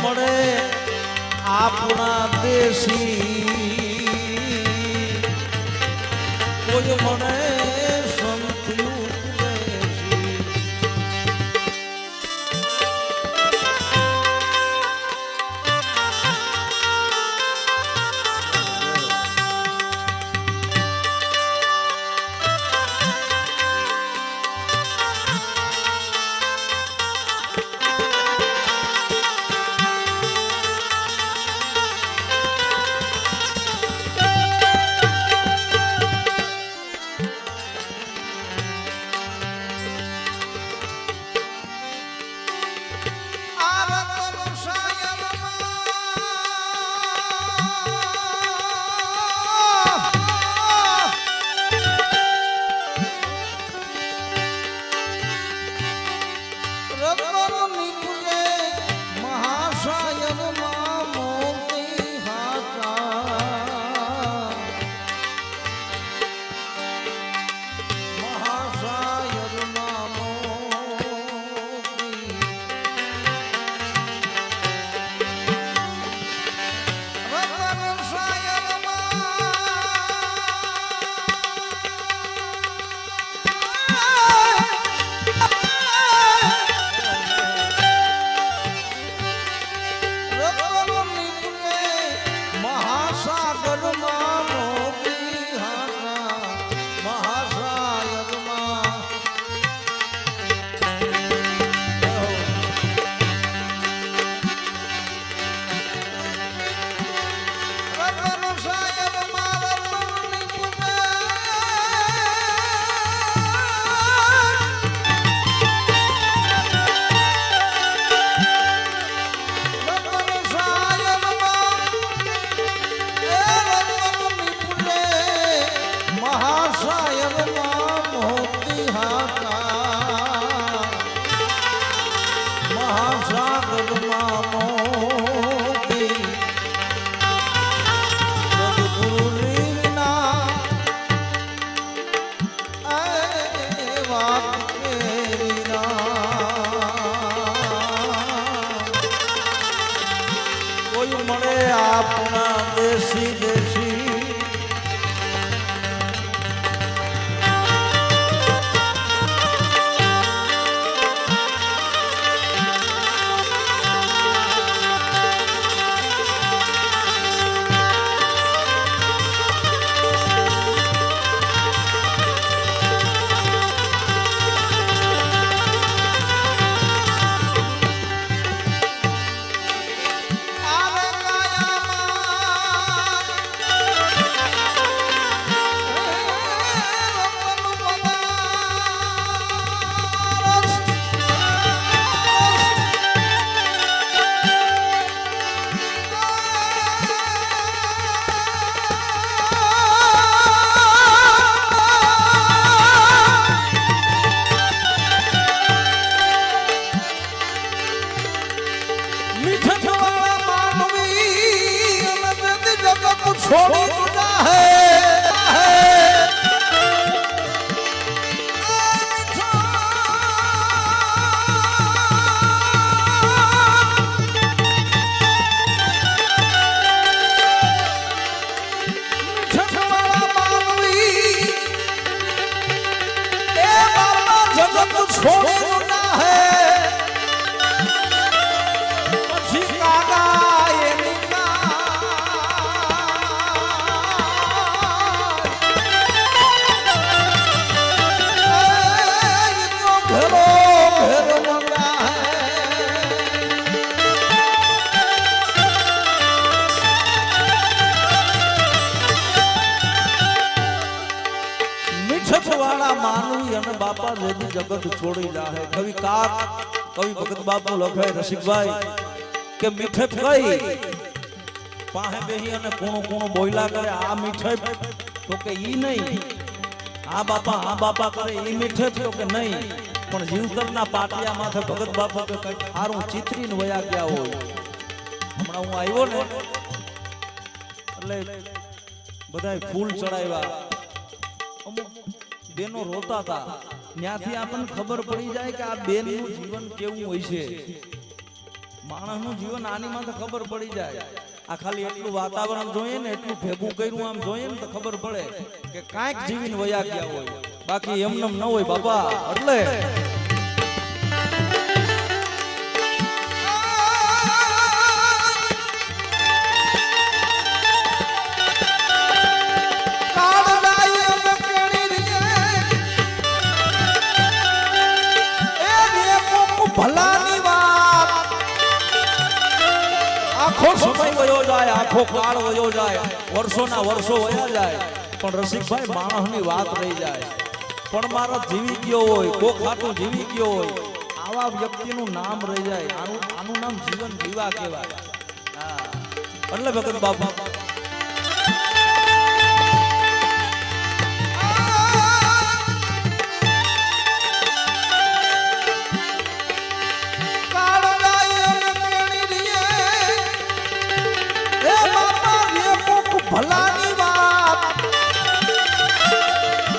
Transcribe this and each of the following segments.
મળે આપણા દેશી કોઈ મળે સંત્યું મળે આપણા દેશી દેશી छोड़ी गुना जगत छोड़ी गुना है પછી કાગા એની અને બાપા જેથી જગત છોડી જાહે કવિ ભગત બાપુ લખે રસિકભાઈ કે મીઠે કઈ પાહે બેહી અને કૂણું બોયલા કરે આ મીઠે તો કે ઈ નહીં આ બાપા કરે ઈ મીઠે તો કે નહીં પણ જીવતરના પાટિયા માથે ભગત બાપુ કે કઈ સારું ચિત્રીને વયા ગયા હોય હમણાં હું આવ્યો ને એટલે બધાય ફૂલ ચડાવ્યા અમુક બેનો રોતા હતા ત્યાંથી આપણને ખબર પડી જાય કે આ બેનનું જીવન કેવું હોય છે માણસનું જીવન આની માથે ખબર પડી જાય આ ખાલી એટલું વાતાવરણ જોઈએ ને એટલું ભેગું કર્યું આમ જોઈએ ને તો ખબર પડે કે કાંઈક જીવીને વયા ગયા હોય બાકી એમને ન હોય બાપા એટલે ભલાની વાત આખો સમય વયો જાય આખો કાળ વયો જાય વર્ષોના વર્ષો વયા જાય પણ રસિકભાઈ માણસની વાત રહી જાય પણ મારો જીવી ગયો હોય કોક ખાતું જીવી ગયો હોય આવા વ્યક્તિનું નામ રહી જાય આનું નામ જીવન જીવા કહેવાય હા એટલે ભગત બાપા ભલાની વાત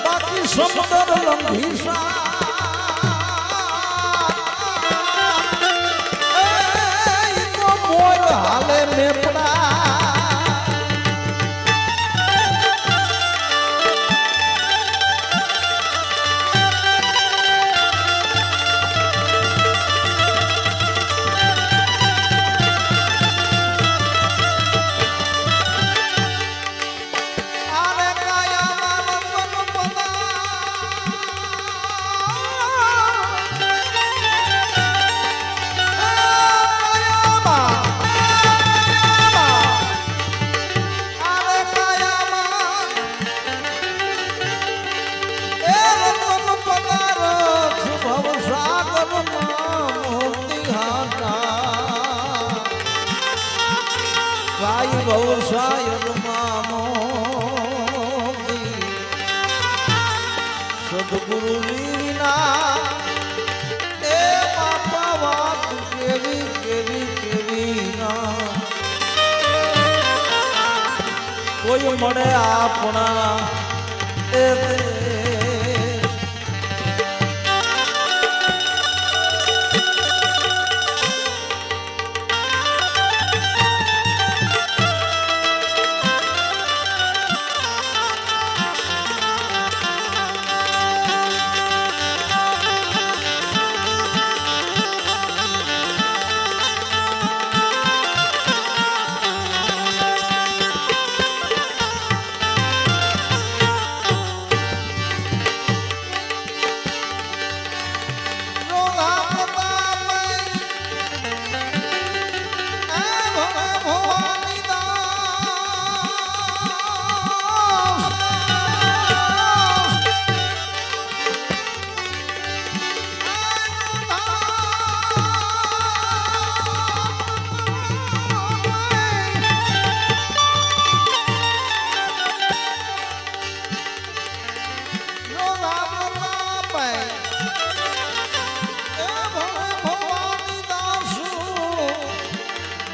બાકી સમુદ્ર લંઘીસા તો મોર હાલે મેપડા સદગુરુ લીના એ બાપા વાત કેવી ના કોઈ મળે આપણા એ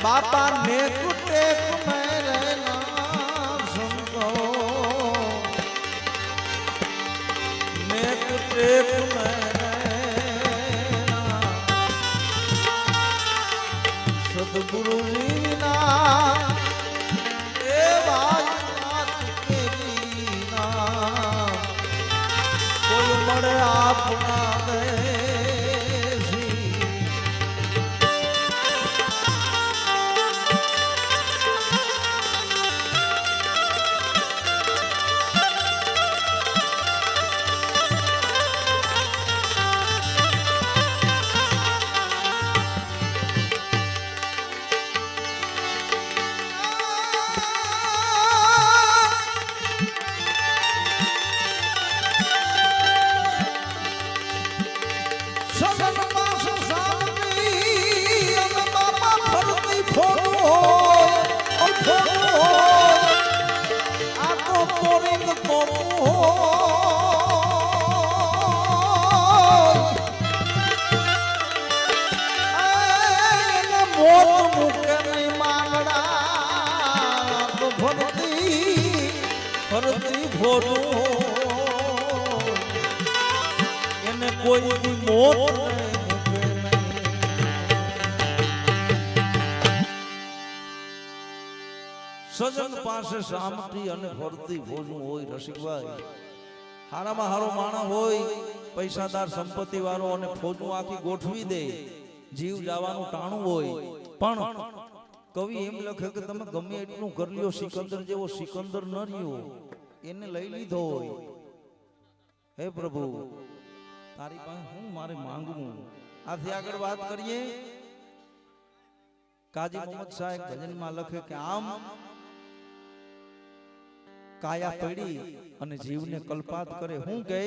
बापा नेक टेक मेरे नाम सुनको नेक टेक मेरे सदगुरु जी ना ए बात के जीना कोई मरे अपना दे ફરતી ફરતી ફોરું એને કોઈ દી મોત સજન પાસે સામટી અને ફરતી ફોજું હોય રસિકભાઈ હારામાં હારો માણસ હોય પૈસાદાર સંપત્તિ વાળો અને ફોજું આખી ગોઠવી દે જીવ જવાનું ટાણું હોય પણ કવિ એમ લખે કે તમે ગમે એટલું કરી લ્યો સિકંદર જેવો સિકંદર ન રહ્યો એને લઈ લીધો હોય હે પ્રભુ તારી પાસે હું મારે માંગવું આથી આગળ વાત કરીએ કાજી મોહમ્મદ સાહેબ ભજનમાં લખે કે આમ કાયા પડી અને જીવને કલ્પાત કરે હું કહે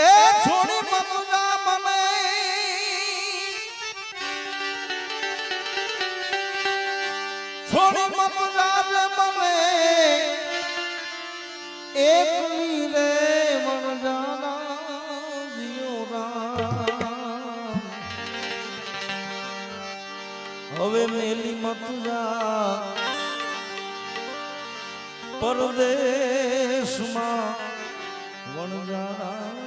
એ છોડી મનુજા મને છોડી મનુજા મને એકલી રે મનજાના જીઓ રામ હવે મેલી મતુજા પરદેશમાં વણજારા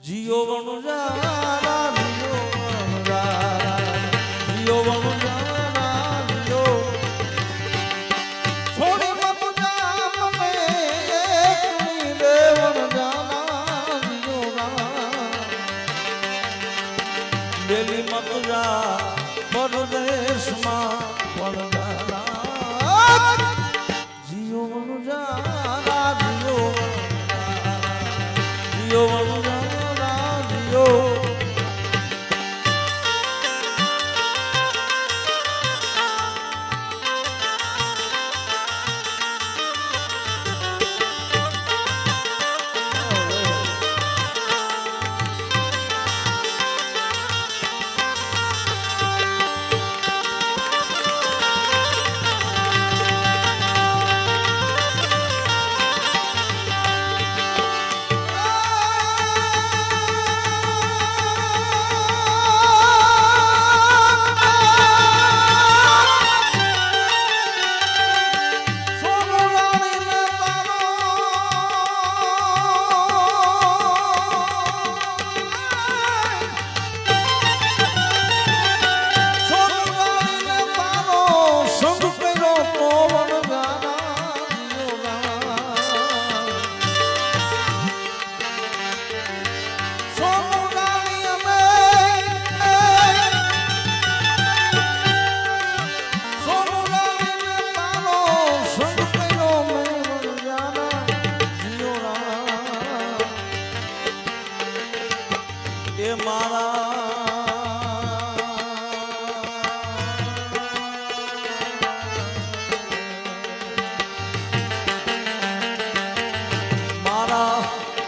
જીઓ વણજારા જીઓ વણજારા જીઓ છોડી મતુજા મને એકલી રે વણજારા જીઓ બેલી મતુજા પરદેશમાં વણજારા જીઓ વણજારા જીઓ જીઓ વણજારા જીઓ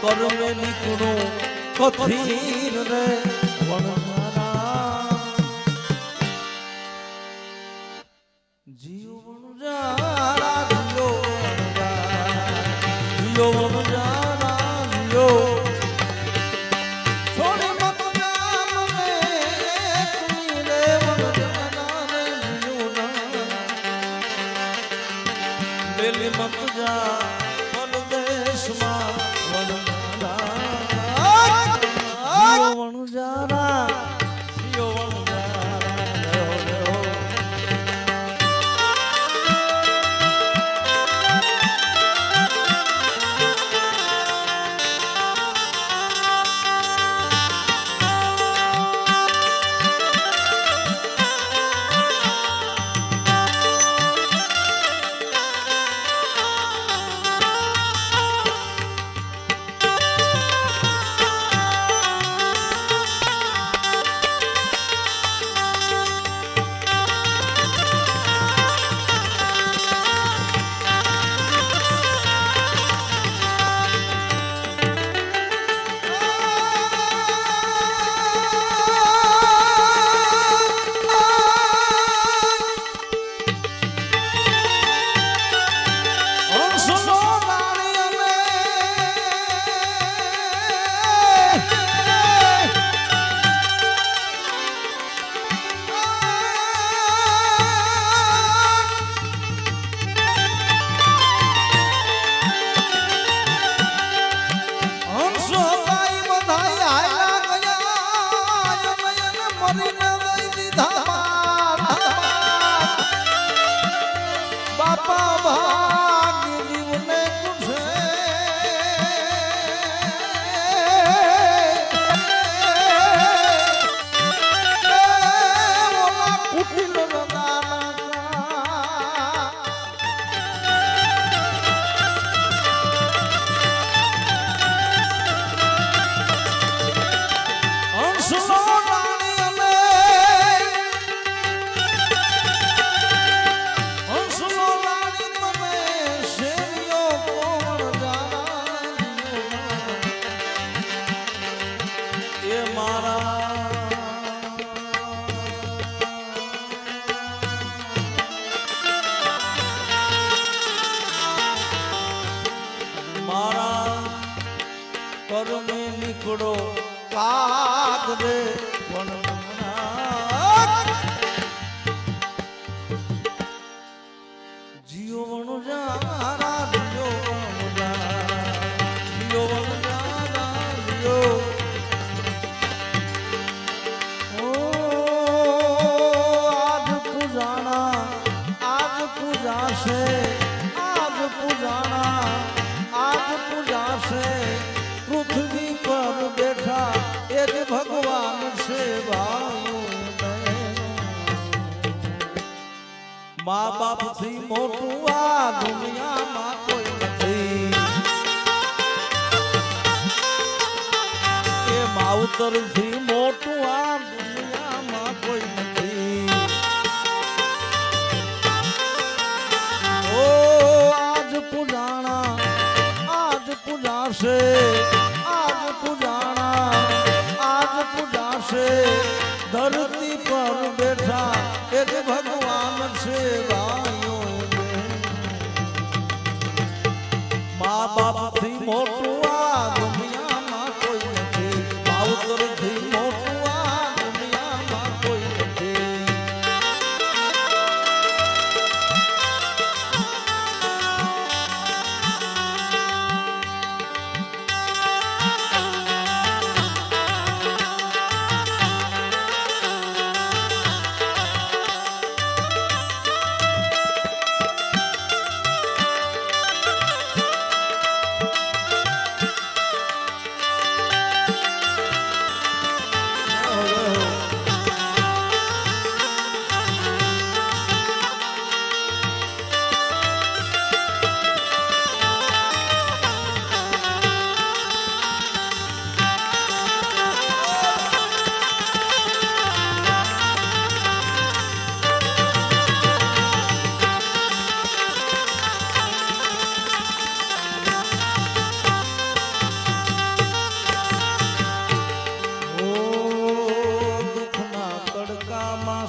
કરમે નીકળું કથીર રે વણજારા જીઓ વણજારા જીઓ જીઓ વણજારા જીઓ છોડી મતુજા મને એકલી રે વણજારા જીઓ બેલી મતુજા પરદેશમાં વણજારા નીકળો કાગ રે પણ જીઓ વણો જારા જીઓ વણો જારા જીઓ ઓ આજ પૂજાણા આજ પૂજાશે આજ પૂજાણા આજ પૂજાશે પૃથ્વી પર બેઠા એ જ ભગવાન છે ભાઈઓ મા બાપ થી મોટું આ દુનિયામાં કોઈ નથી એ માવતર થી મોટું આ દુનિયામાં કોઈ નથી ઓ આજ પૂજાણા આજ પૂજાશે આજ પૂજાણા આજ પૂજાશે ધરતી પર બેઠા એ જ ભગવાન છે ભાઈઓ મા બાપ થી મોટું આ દુનિયામાં કોઈ નથી માવતર થી મોટું આ દુનિયામાં કોઈ નથી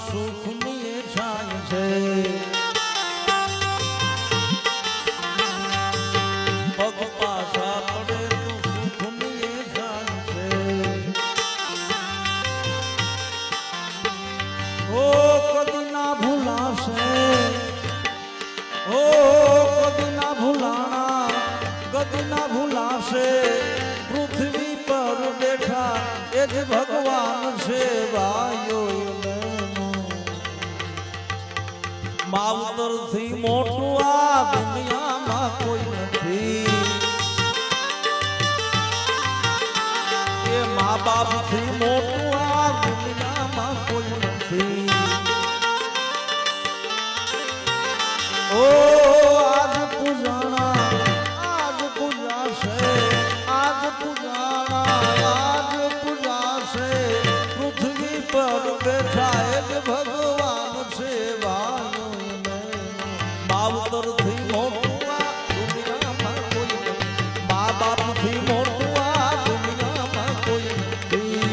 સુખની છાય છે પગ પાછા પડે તો સુખની છાય છે ઓ કદી ના ભૂલાશે ઓ કદી ના ભૂલાણા કદી ના ભૂલાશે પૃથ્વી પર બેઠા એ જ ભગવાન છે ભાઈઓ માવતર થી મોટું આ દુનિયામાં કોઈ નથી એ મા બાપ થી મોટું આ દુનિયામાં કોઈ નથી ઓ આજ પૂજાણા આજ પૂજાશે આજ પૂજાણા આજ પૂજાશે પૃથ્વી પર બેઠા એ જ ભગવાન છે ભાઈઓ માવતર થી મોટું આ દુનિયામાં કોઈ નથી મા બાપ થી મોટું આ દુનિયામાં કોઈ નથી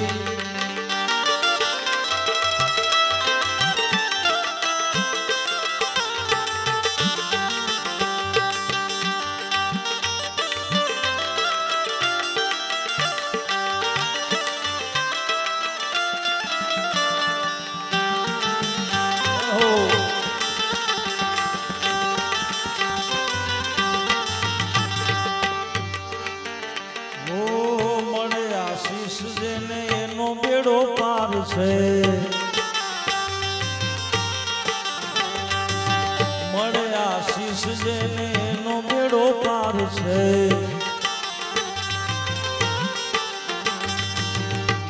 જેને એનો બેડો પાર છે મળે આશીષ જેને એનો બેડો પાર છે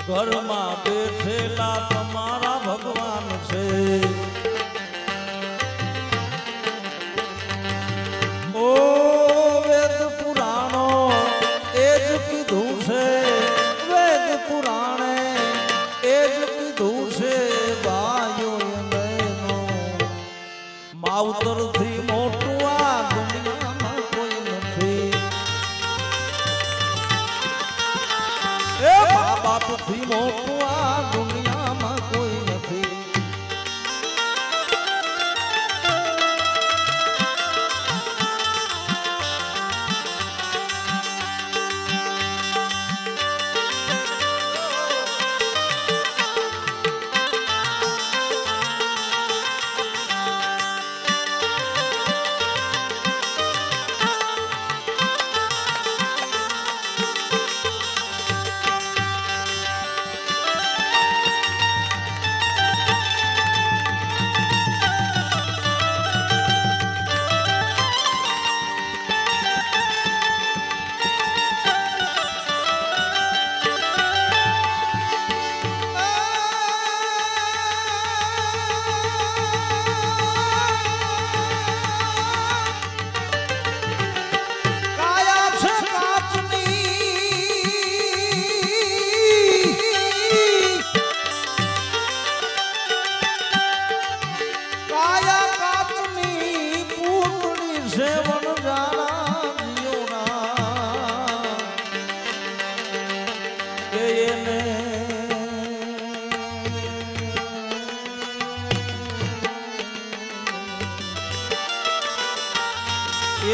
ઘરમાં બેઠેલા તમારા ભગવાન છે ઓ વેદ પુરાણો એ જ કીધું છે પુરાણે એ જ કીધું છે ભાઈઓ બહેનો માવતર થી મોટું આ દુનિયામાં કોઈ નથી એ મા બાપ થી મોટું આ દુનિયામાં કોઈ નથી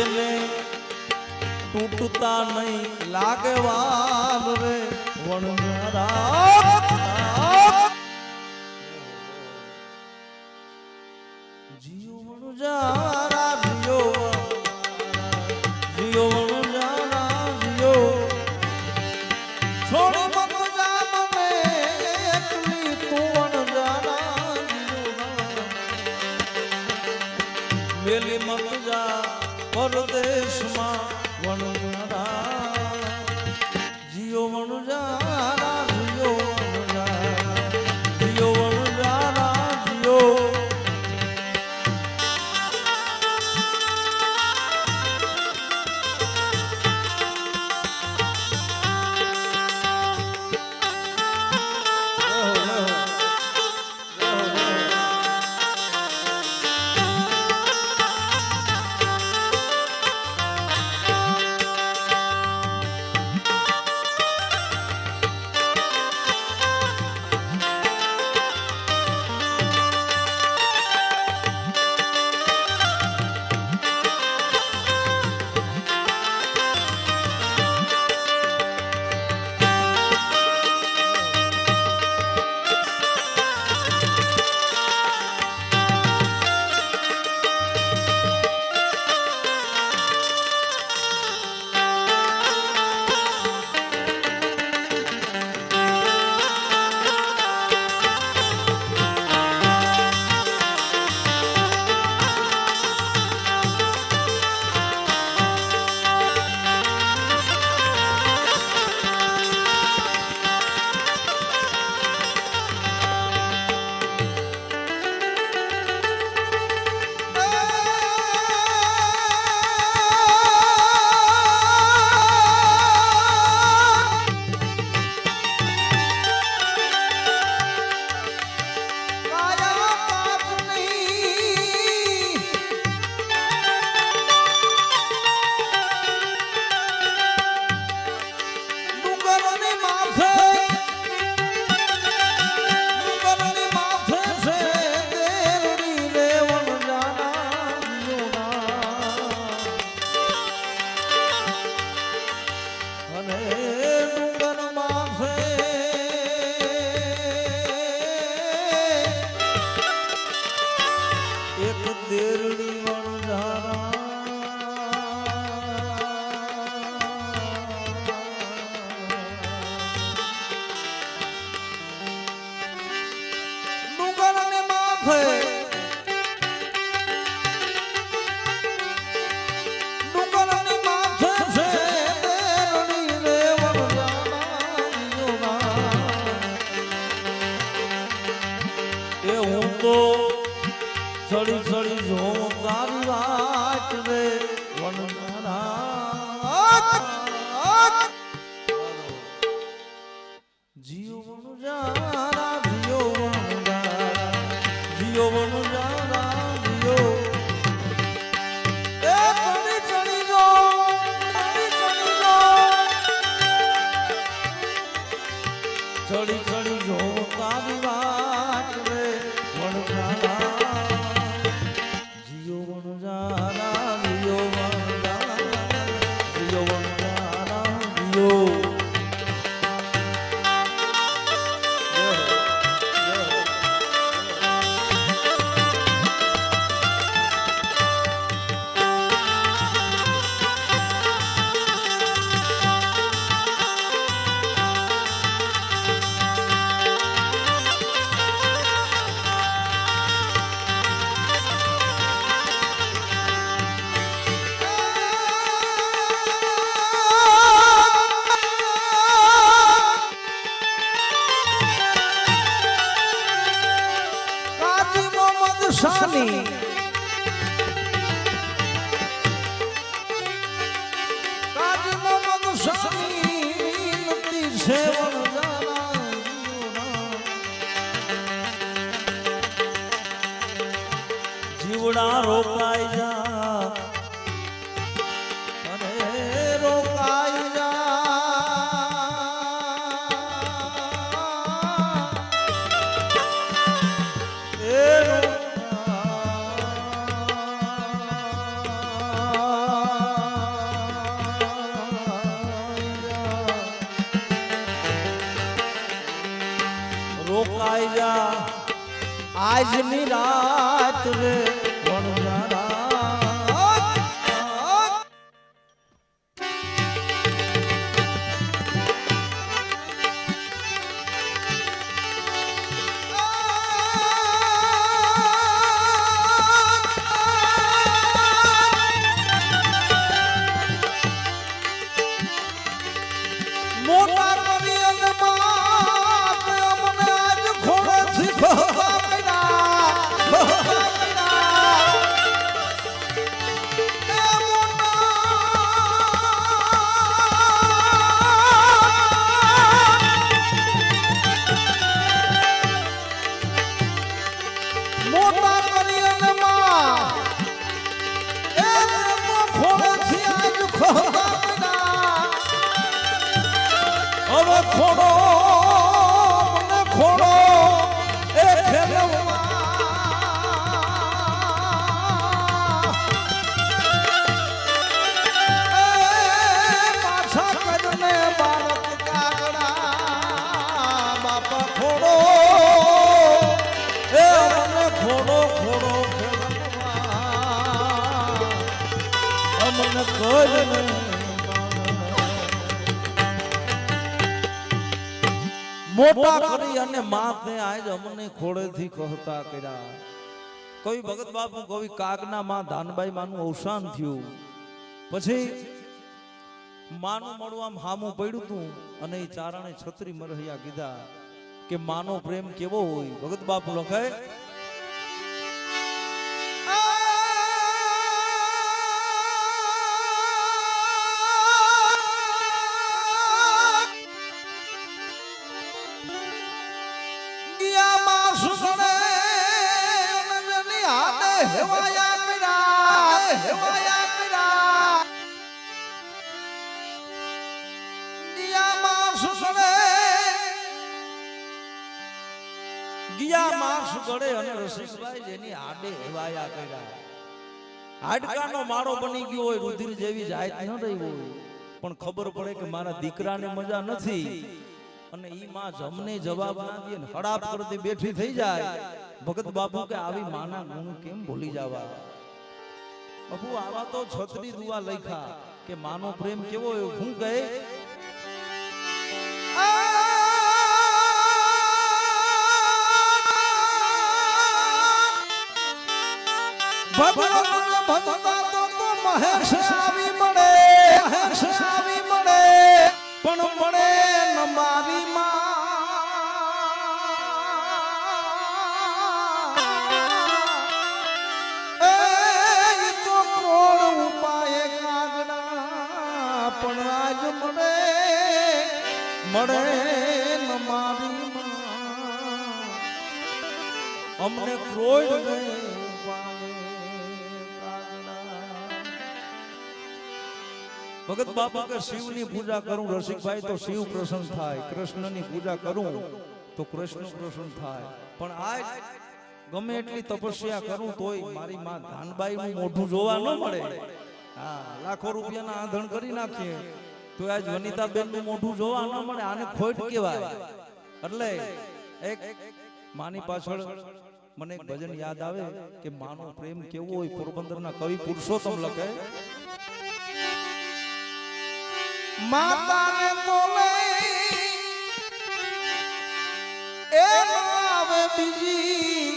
એને તૂટતા નહીં લાગે વાલ રે વણઝારા જીઓ વણઝારા જીઓ જીઓ વણઝારા જીઓ છોડી મત જા મને એકલી તું વણઝારા મેલી મત જા પરદેશમાં વણઝારા જીઓ વણઝારા જીઓ વણઝારા જીઓ વણઝારા જીઓ ચડી ચડી જો તારી વાત રે વણઝારા જીઓ વણઝારા જીઓ વણઝારા જીઓ વણઝારા જીઓ એ ચડી ચડી જો ચડી ચડી જો તારી વાત રે વણઝારા શાની કાજી મોહમ્મદ શાની નતી છે વણઝારા જીવડા રોકાઈ જા અને રોકાઈ જા એ રોકાઈ જા આજની રાત રે વણજારા મોટા કવિ અને માત અમને આજ ખોળેથી ખોળા પડ્યા એ મોટા કરી અને માત એ ખોળેથી આજ ખોળા હવે ખોડો મને ખોડો એ ખેલવા પાછા કરીને બાળક કાગડા બાપા ખોડો એ મને ખોડો ખોડો ખેલવા અમને કરીને મોટા કરી અને માતે આજ અમને ખોળેથી કહતા કર્યા. કવિ ભગત બાપુ કવિ કાગના માં ધાનબાઈ માનું અવસાન થયું પછી માનું મળું આમ હામું પડ્યું તું અને એ ચારણે છત્રી મરહૈયા કીધા કે માનો પ્રેમ કેવો હોય. ભગત બાપુ લખે ગયા માસ ગળે અને રસિકભાઈ જેની આડે હેવાયા કર્યા. હાડકાનો માળો બની ગયો હોય, રુધિર જેવી જાત ન રહી હોય, પણ ખબર પડે કે મારા દીકરાને મજા નથી અને ઈ માં જમને જવાબ ના દે ને હડાપ કરતી બેઠી થઈ જાય. ભગત બાપુ કે આવી માના ગુણ કેમ ભૂલી જવા. બાપુ આવા તો છત્રી દુઆ લખ્યા કે માનો પ્રેમ કેવો હોય. હું કહે ભગવાન ભગતા તો મહેશ આવી મળે પણ મળે ન મારી માં એ તો કોણ ઉપાય કાગડા પણ આજ મળે ન મારી માં અમને ક્રોધ ભગત બાપુ કે શિવની પૂજા કરું રસિકભાઈ તો શિવ પ્રસન્ન થાય, કૃષ્ણની પૂજા કરું તો કૃષ્ણ પ્રસન્ન થાય, પણ આજ ગમે એટલી તપસ્યા કરું તોય મારી માં ધાનબાઈ નું મોઢું જોવા ન મળે. હા, લાખો રૂપિયાના આંધણ કરી નાખીએ તો આજ વનિતાબેન નું મોઢું જોવા ન મળે. આને ખોટ કહેવાય. એટલે એક માની પાછળ મને એક ભજન યાદ આવે કે માનો પ્રેમ કેવો હોય. પોરબંદરના કવિ પુરુષોત્તમ લખે માતાને બોલે એ આવે બીજી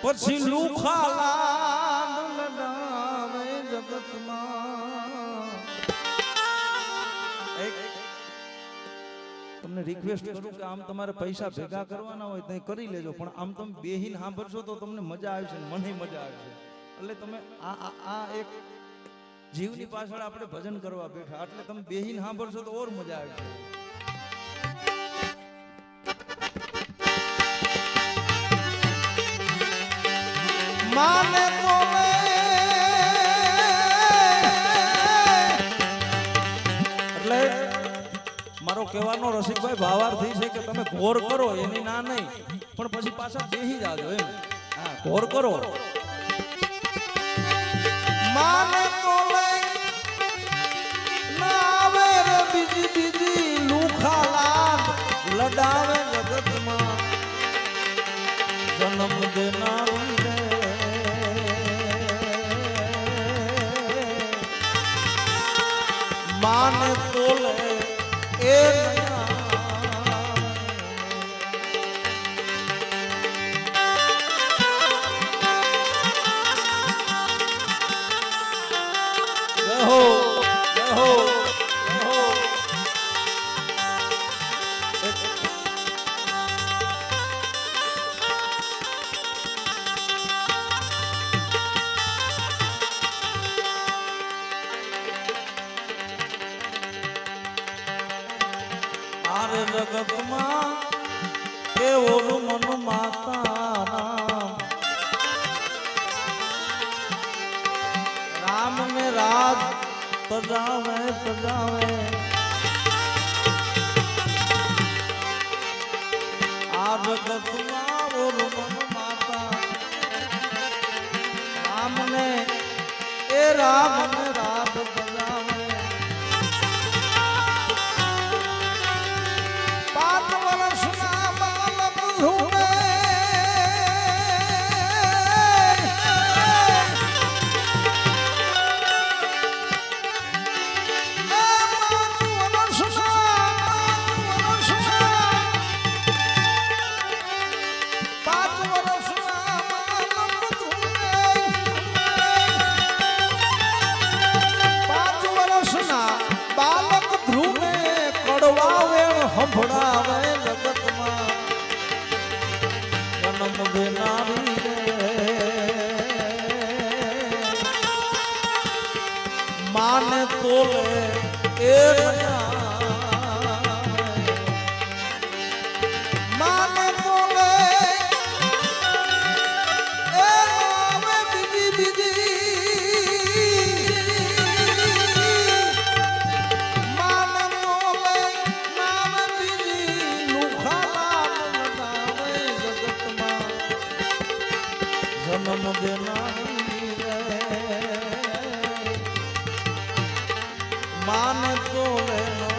પછી લુખાલા લડાવે જગતમાં. તમને રિક્વેસ્ટ કરું કે આમ તમારે પૈસા ભેગા કરવાના હોય તો કરી લેજો, પણ આમ તમે બેહીન સાંભળશો તો તમને મજા આવશે, મને મજા આવશે. એટલે તમે આ એક જીવની પાછળ આપણે ભજન કરવા બેઠા એટલે તમે બેહીન સાંભળશો તો ઓર મજા આવશે. માને બોલે એટલે મારો કહેવાનો રસિકભાઈ ભાવાર્થી છે કે તમે ઘોર કરો એની ના નહીં, પણ પછી પાછા બેહી જાજો એમ. હા, ઘોર કરો. માને બીજી લુખાલા લડા आरे जगत मां केवल मन माता राम में राज तजावे तजावे आ जगत मां और मन माता राम ने ए राम में राज तजावे ભણાવે જગતમાં જન્મ દેનારી માને તોલે એ માને તોલે એ આવે બીજી બીજી जन्म देनारी माने तो लेना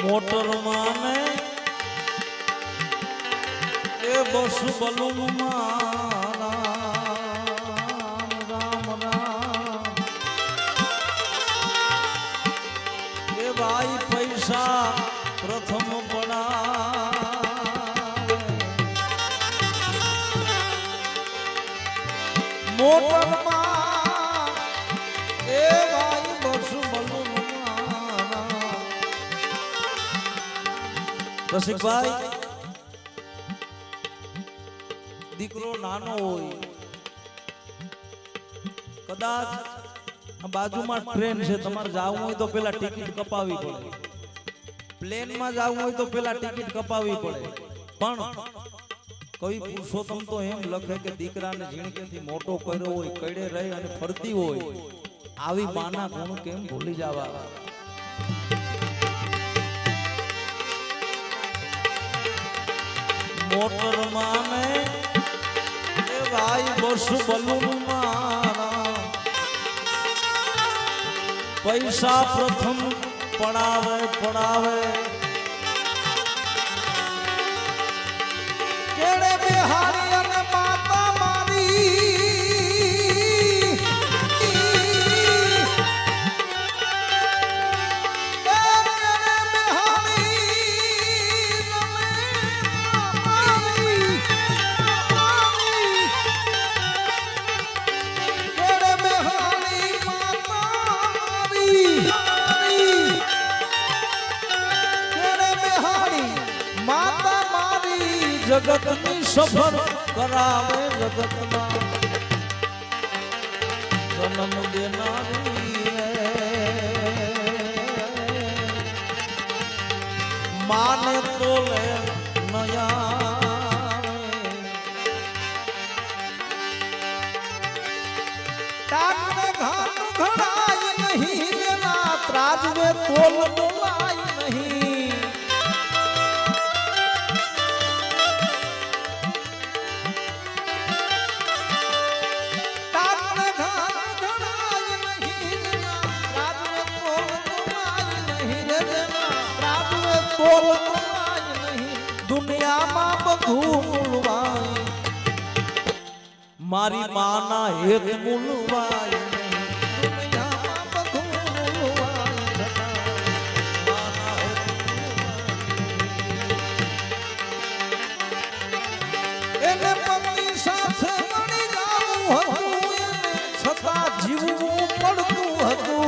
मोटर माने ए बस बलून मारा राम राम ए भाई पैसा प्रथम पड़ा मोटर मा ए भाई बस बलून रसिक भाई દીકરો નાનો હોય કદાચ બાજુમાં ટ્રેન છે તમારે જવું હોય તો પેલા ટિકિટ કપાવવી પડે પ્લેનમાં જવું હોય તો પેલા ટિકિટ કપાવવી પડે પણ કવિ પુરુષોત્તમ તો એમ લખે કે દીકરાને ઝીણકેથી મોટો કર્યો હોય કડે રહી અને ફરતી હોય આવી માના ગુણ કેમ ભૂલી જવા मोटर माने ए भाई बस बलून मारा पैसा प्रथम पड़ावे पड़ावे केड़े बिहारी अने माता मारी जगत में सफर करावे जगत में जन्म देनारी माने तो ले नया टाक में घाट घड़ाई नहीं देना त्राज में तोल बोलाई नहीं દુનિયામાં બધું મૂલવાય મારી માના હેત મૂલવાય દુનિયામાં બધું મૂલવાય માના હેત મૂલવાય એને પતિ સાથે મળી જાવું હતું છતાં જીવવું પડતું હતું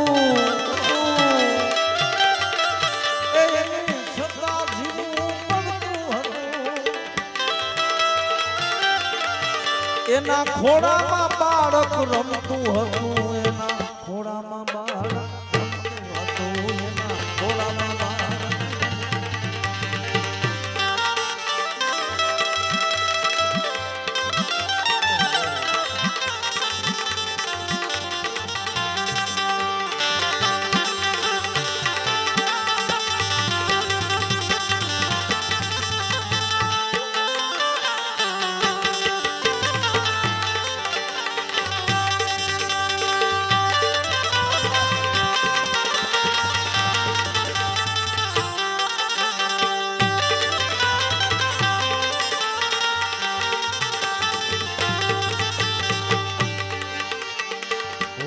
એના ખોડામાં બાળક રમતું હતું એના ખોડામાં બાળક રમતું હતું એના ખોડામાં બાળક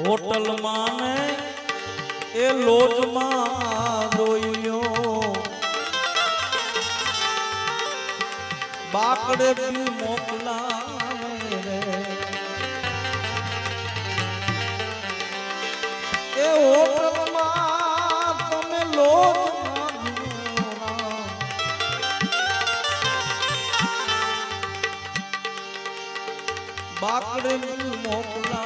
હોટલ માં ને એ લોજ માં જોઈયો બાકડે બી મોકલાવે રે એ હોટલ માં તમે લોજ માં બાકડે બી મોકલાવે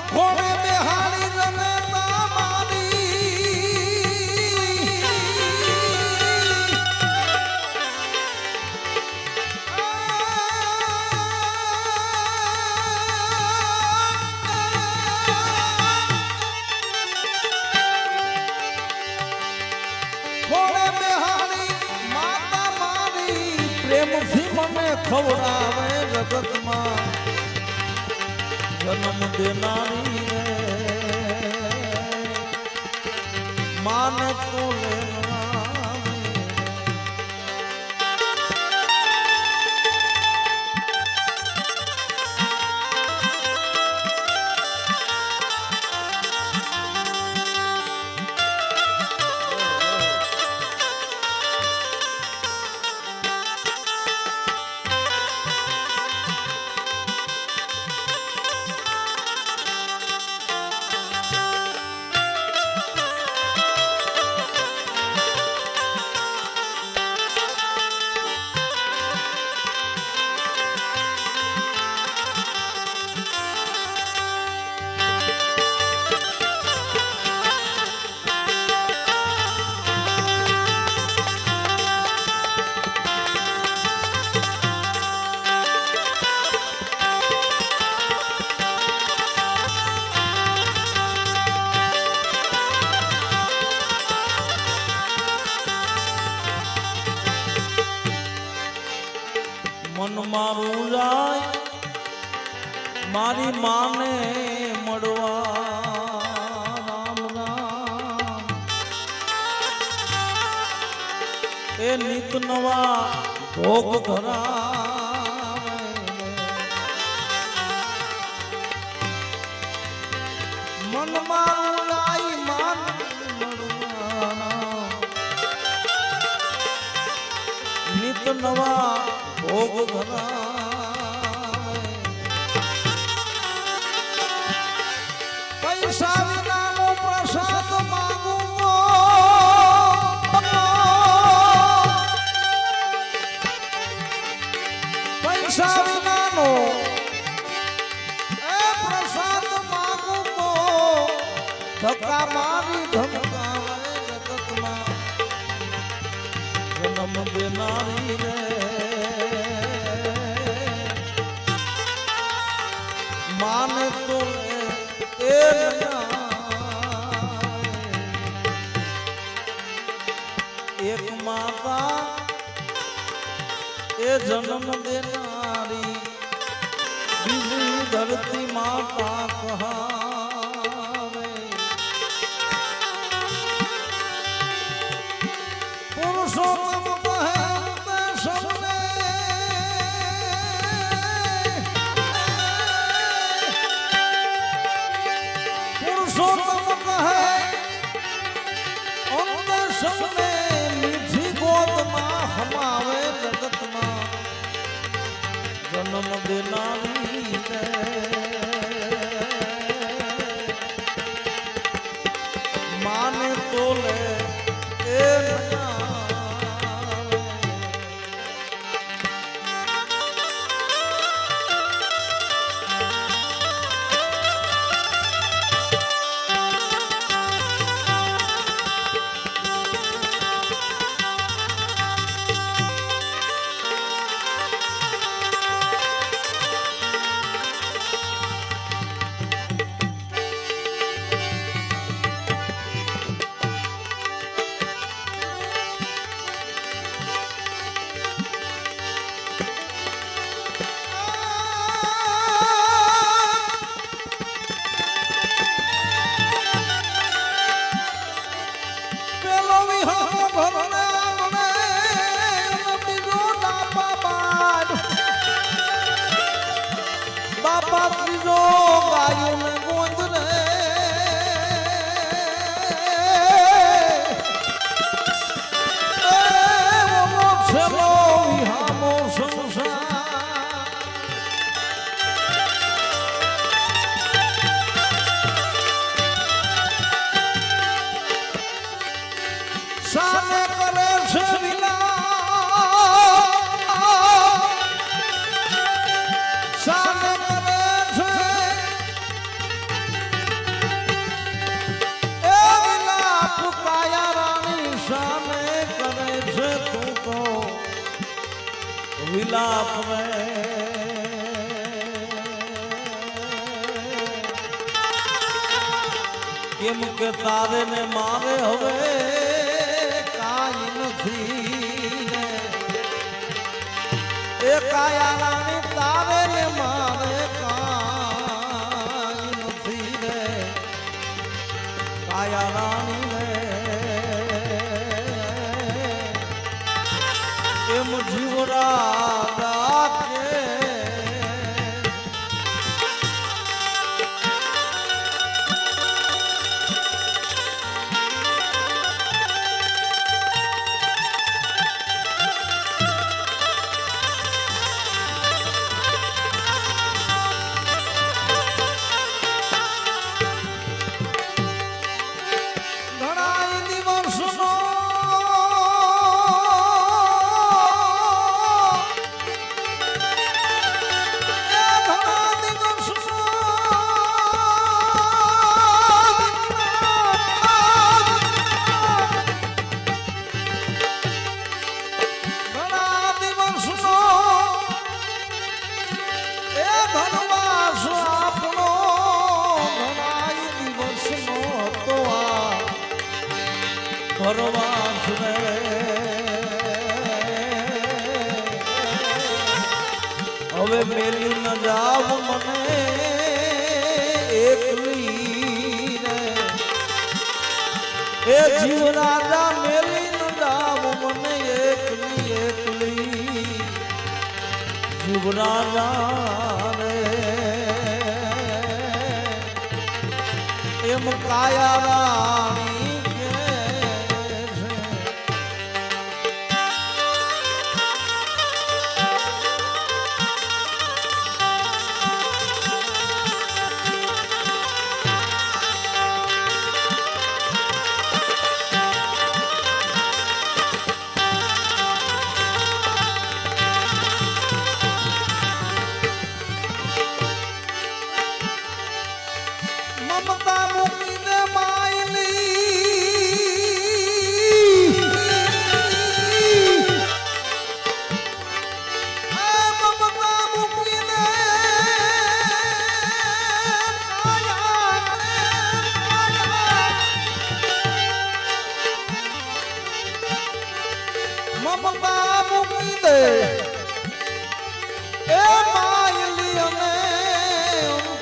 ખોડે બેહાડી રમે માતા મારી પ્રેમથી મને ખવડાવે જગતમાં જન્મ દેનારી રે માને તો મન મારું જાય મારી માને મળવા રામ રામ એ નિત નવા ભોગ ધરાવે મન મારું જાય માન મળવા નિત નવા ભોગ ધરાવે પૈસા વિનાનો પ્રસાદ માંગું પૈસા વિનાનો એ પ્રસાદ માંગું ધક્કા મારી ધમકાવે જગતમાં જન્મ દેનારી રે માને તો એ એક માતા એ જન્મ દેનારી બીજી ધરતી માતા કહાવે બોલે એ નયા બાપા ત્રીજો ગાયું ને ગોંદ રે છેલ્લો વિહામો સંસાર સામે કરે છે સામે કરે છે એ વિલાપ કાયા રાણી સામે કરે છે તું તો વિલાપ રે કેમ કે તારે ને મારે હવે કાઈ નથી રે એ કાયા રાણી તારે ને મારે કાઈ નથી રે કાયા રાણી રે એમ જીવરા રાખે ભરવાસ રે હવે મેલી ન જાવ મને એકલી રે એ જીવ રાજા મેલી ન જાવ મને એકલી એકલી જીવ રાજા રે એમ કાયા રાણી મમતા મૂકીને માયલી મમતા મૂકીને મમતા મૂકીને એ માયલી અને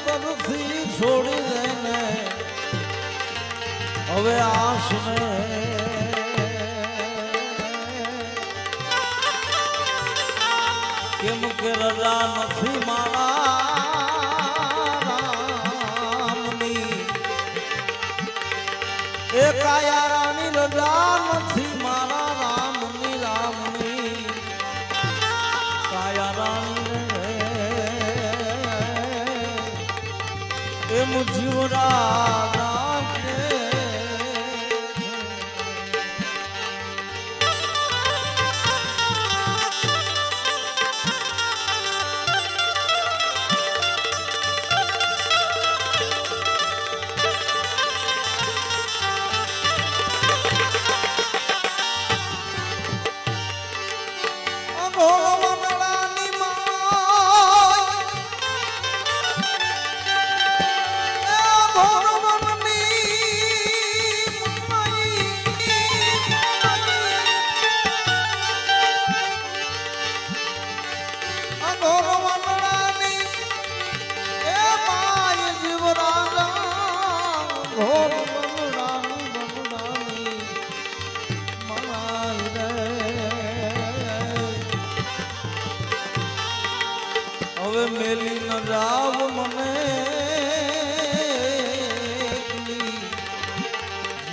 અંતરથી છોડી દેને હવે આસને કેમ કે રજા નથી મારા રામની એ કાયા રાની રજા નથી મારા રામની રામની કાયા રાની એમ જીવરા રાખે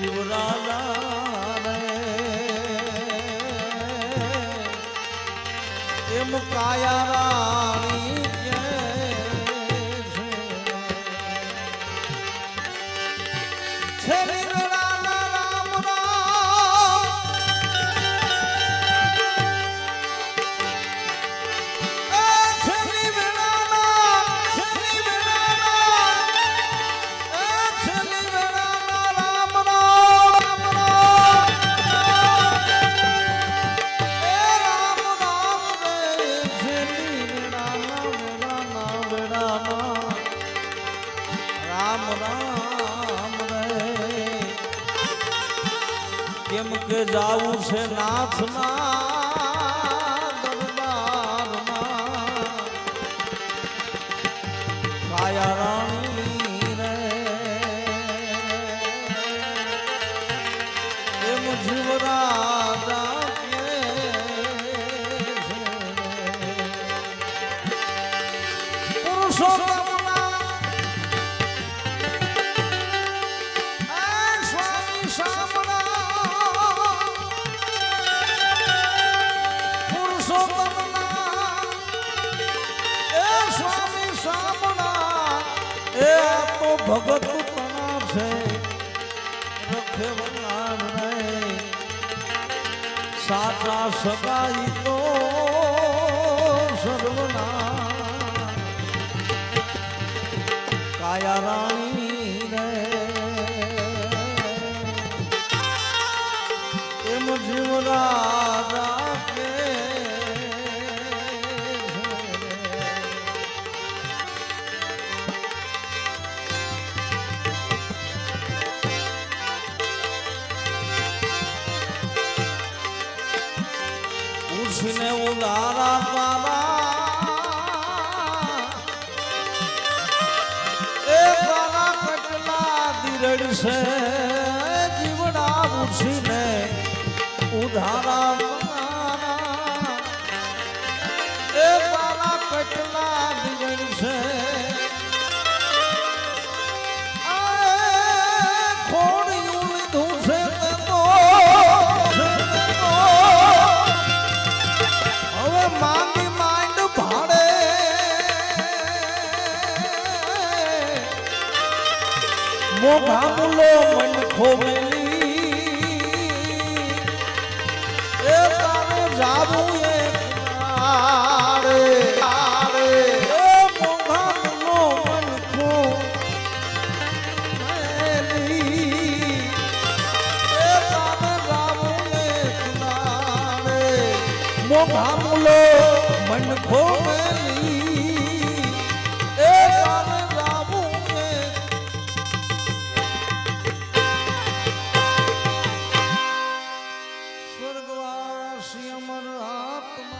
જીવરાના રે એમ કાયા રાણી કે છે છેલ્લી વેળાના રામ રામ છેલ્લી વેળાના છેલ્લી વેળાના રામ રામ એ રામ રામ રે છેલ્લી વેળાના વેળાના રામ રામ રે કેમ કે જાવું છે નાથના દરબારમાં કાયા રાણી રે એમ જીવરાજા કે છે પુરુષોત્તમના સ્વામી શામળા પુરુષોત્તમના એ સ્વામી શામળા એ આ તો ભગત તણા છે રખે વલ્લાભ રે સાચા સગાઈ તો સર્વના કાયા રાણી રે એમ જીવરાજા કે ઉછીને ઉદારા તારા એ તારા કટલા દિરડ છે જીવડા ઉછીને ઉધારા તારા એ તારા કટલા દિરડ છે ખોડિયું લીધું છે હવે માંગી માંડ ભાડે મોઘા મુલો મન ખોવેલી એ તારે જાવું એ કિનારે એ મોઘા મુલો મન ખોવેલી એ તારે જાવું એ કિનારે મોઘા મુલો મન ખોવેલી એ તારે જાવું એ સ્વર્ગવાસી અમર આત્મા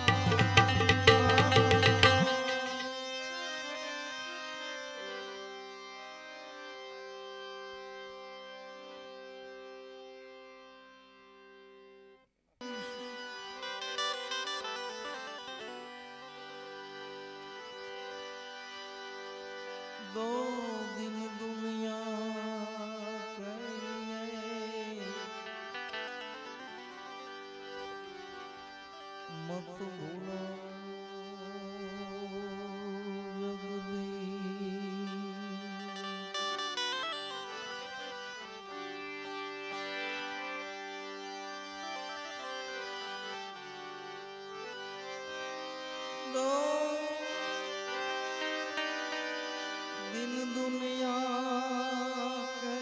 दो दिन दुनिया कहिए मत भूलो जगदीश दो दिन दुनिया के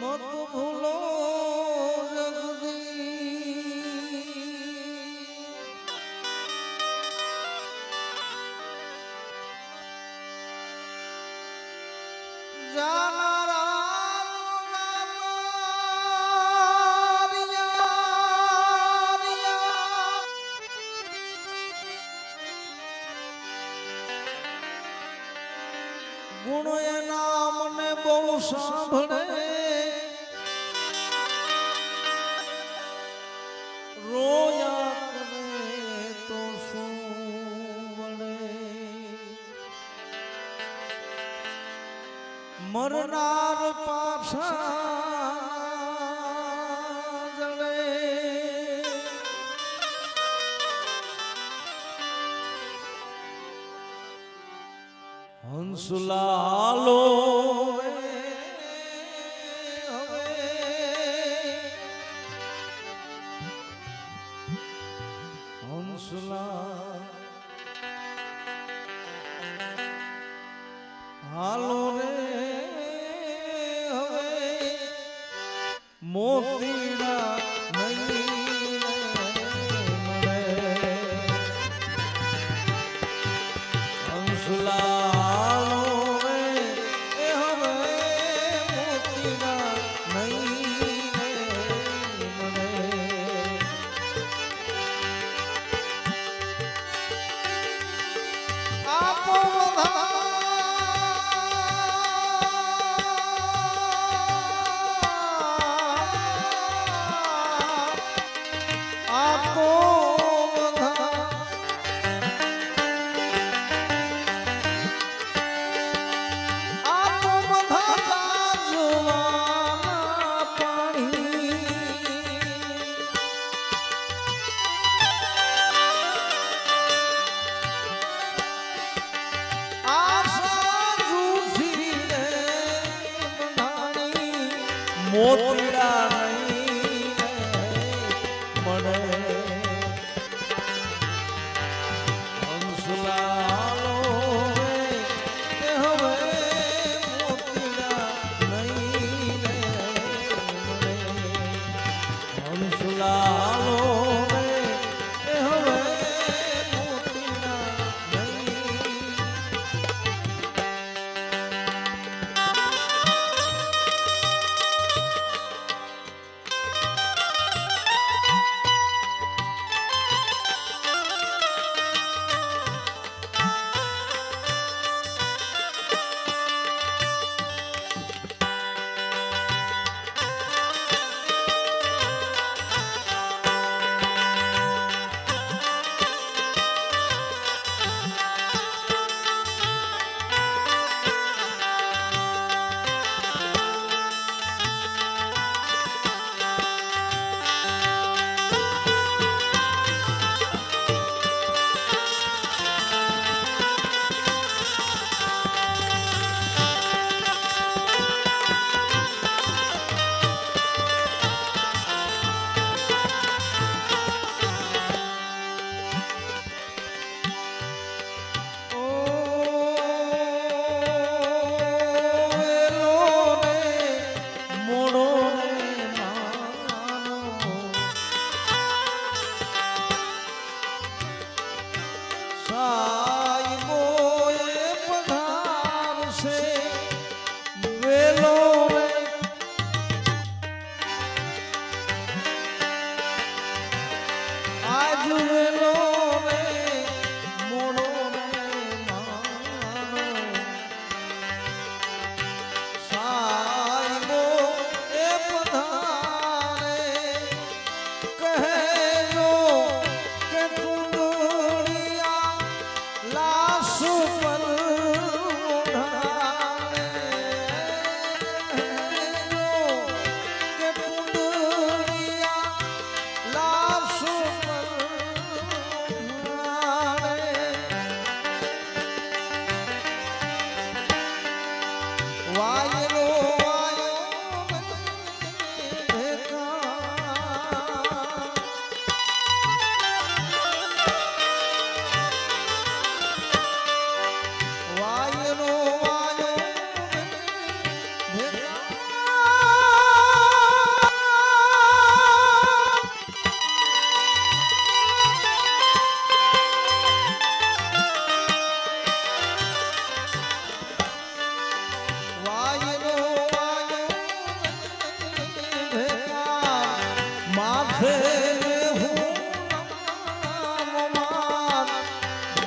मत भूलो जगदीश जाना ગુણ એના મને બહુ સાંભળે રોયા કરે તો શું વળે મરનાર પાછા જણે હંસલાલો હાલો રે હવે મોતીડા નહીં મળે હંસલાલો રે હવે મોતીડા નહીં મળે આપો મોતીડા નહીં મળે હંસલાલો હવે મોતીડા નહીં મળે હંસલાલો હવે મોતીડા નહીં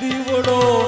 દીવડો